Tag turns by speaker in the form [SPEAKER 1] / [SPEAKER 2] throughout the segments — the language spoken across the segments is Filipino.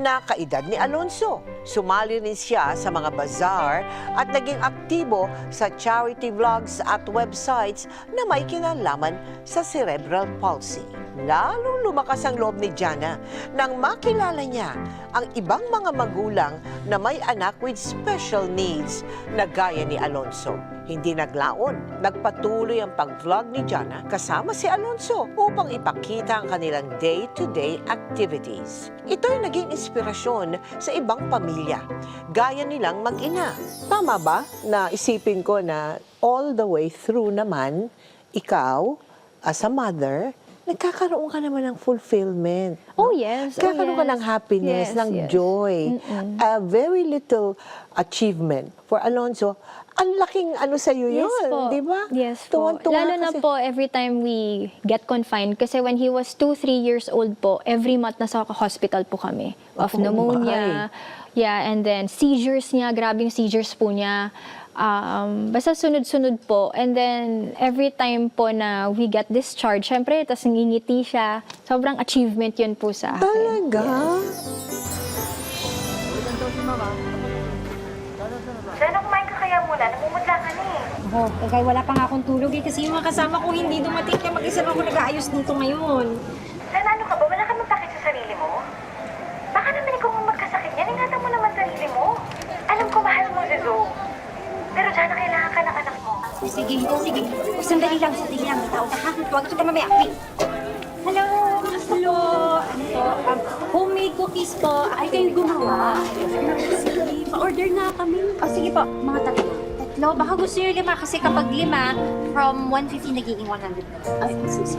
[SPEAKER 1] na kaedad ni Alonso. Sumali rin siya sa mga bazaar at naging aktibo sa charity vlogs at websites na may kinalaman sa cerebral palsy. Lalong lumakas ang loob ni Jana nang makilala niya ang ibang mga magulang na may anak with special needs na gaya ni Alonso. Hindi naglaon, nagpatuloy ang pag-vlog ni Jana kasama si Alonso upang ipakita ang kanilang day-to-day activities. Ito'y naging inspirasyon sa ibang pamilya, gaya nilang mag-ina. Tama ba na isipin ko na all the way through naman, ikaw, as a mother, nagkakaroon ka naman ng fulfillment.
[SPEAKER 2] Oh, yes.
[SPEAKER 1] Nagkakaroon ka ng happiness,
[SPEAKER 2] Yes,
[SPEAKER 1] ng
[SPEAKER 2] yes.
[SPEAKER 1] joy. A very little achievement. For Alonso, ang laking ano sa'yo yun,
[SPEAKER 2] Yes po.
[SPEAKER 1] di ba?
[SPEAKER 2] Yes po.
[SPEAKER 1] Tuwan-tuwa
[SPEAKER 2] Lalo na
[SPEAKER 1] kasi-
[SPEAKER 2] po every time we get confined. Kasi when he was 2-3 years old po, every month nasa hospital po kami. Of
[SPEAKER 1] Oh,
[SPEAKER 2] pneumonia. Yeah, and then seizures niya, grabing seizures po niya. Basta sunod-sunod po. And then, every time po na we get discharged, syempre, tas ngingiti siya. Sobrang achievement yun po sa akin.
[SPEAKER 1] Talaga?
[SPEAKER 3] Sana kumain ka kaya muna, namumudla ka na eh.
[SPEAKER 4] Oh, kaya wala pa nga akong tulog eh, kasi yung mga kasama ko hindi dumating kaya mag-isa lang ako nag-aayos dito ngayon.
[SPEAKER 3] Sana ano ka ba? Wala ka magtakit sa sarili mo? Baka naman ikaw ang magkasakit niyan. Ingatan mo naman sarili mo. Alam ko, mahal mo si Zo. Pero dyan na kailangan ka ng anak mo.
[SPEAKER 4] Sige, sige. Sandali lang, may tao ka ha. Huwag ito ka mamaya. Wait. Hello! Hello! Ano po? Homemade cookies po. Ay, kayo gumawa. Sige, pa-order na kami.
[SPEAKER 5] Oh, sige po, mga tatlo. Baka gusto nyo 5 kasi kapag 5, from 150 nagiging 100.
[SPEAKER 4] Ay, sige.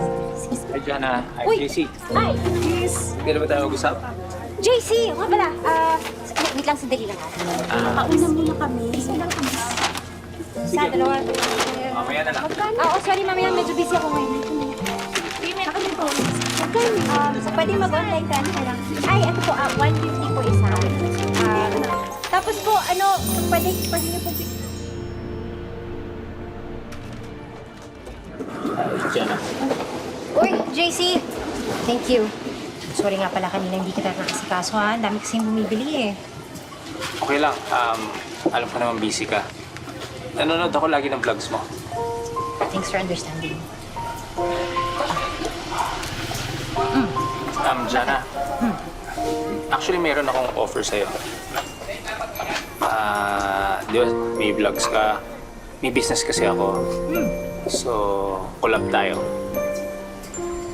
[SPEAKER 6] Hi, Jana. Hi,
[SPEAKER 4] Uy!
[SPEAKER 6] JC.
[SPEAKER 4] Ay, yes!
[SPEAKER 6] Hindi na ba tayo mag-usap?
[SPEAKER 5] JC! Nga pala, wait lang, sandali lang.
[SPEAKER 4] Pauna muna kami.
[SPEAKER 5] Isa, dalawa.
[SPEAKER 6] Mamaya na lang.
[SPEAKER 5] Oh, sorry, mamaya, medyo busy ako ngayon. So, pwede mag-online ka, ano ka lang. Ay, ito po, 150 po isa. Tapos po, pwede niyo po
[SPEAKER 6] Jana.
[SPEAKER 5] Uy, JC! Thank you. Sorry nga pala kanina hindi kita nakasikaso ha. Ang dami kasing bumibili eh.
[SPEAKER 6] Okay lang. Alam ko naman busy ka. Nanonood ako lagi ng vlogs mo.
[SPEAKER 5] Thanks for understanding.
[SPEAKER 6] Jana. Actually, meron akong offer sa'yo. Di ba, may vlogs ka. May business kasi ako. So, collab tayo.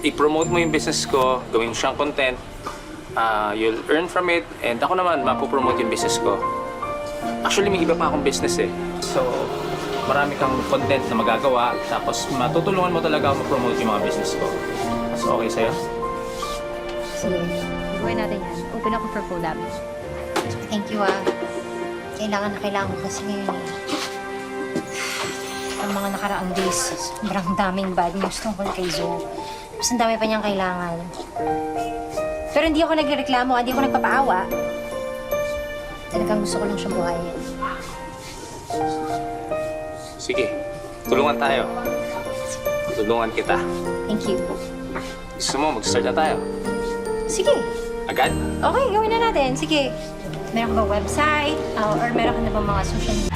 [SPEAKER 6] I-promote mo yung business ko, gawin siyang content. You'll earn from it, and ako naman, mapopromote yung business ko. Actually, may iba pa akong business eh. So, marami kang content na magagawa, tapos matutulungan mo talaga ako ma-promote yung mga business ko. So, okay sa'yo?
[SPEAKER 5] Sige, gawin natin yan. Open ako for collab. Thank you ah. Kailangan ko kasi ngayon eh. Ang mga nakaraang days, sobrang daming bad news tungkol kay Zo. Mas ang dami pa niyang kailangan. Pero hindi ako nagreklamo, hindi ako nagpapaawa. Talagang gusto ko lang siyang buhayin.
[SPEAKER 6] Sige, tulungan tayo. Tulungan kita.
[SPEAKER 5] Thank you.
[SPEAKER 6] Gusto mo, mag-start na tayo.
[SPEAKER 5] Sige.
[SPEAKER 6] Agad?
[SPEAKER 5] Okay, gawin na natin. Sige. Meron ka ba website? Or meron ka na ba mga social media?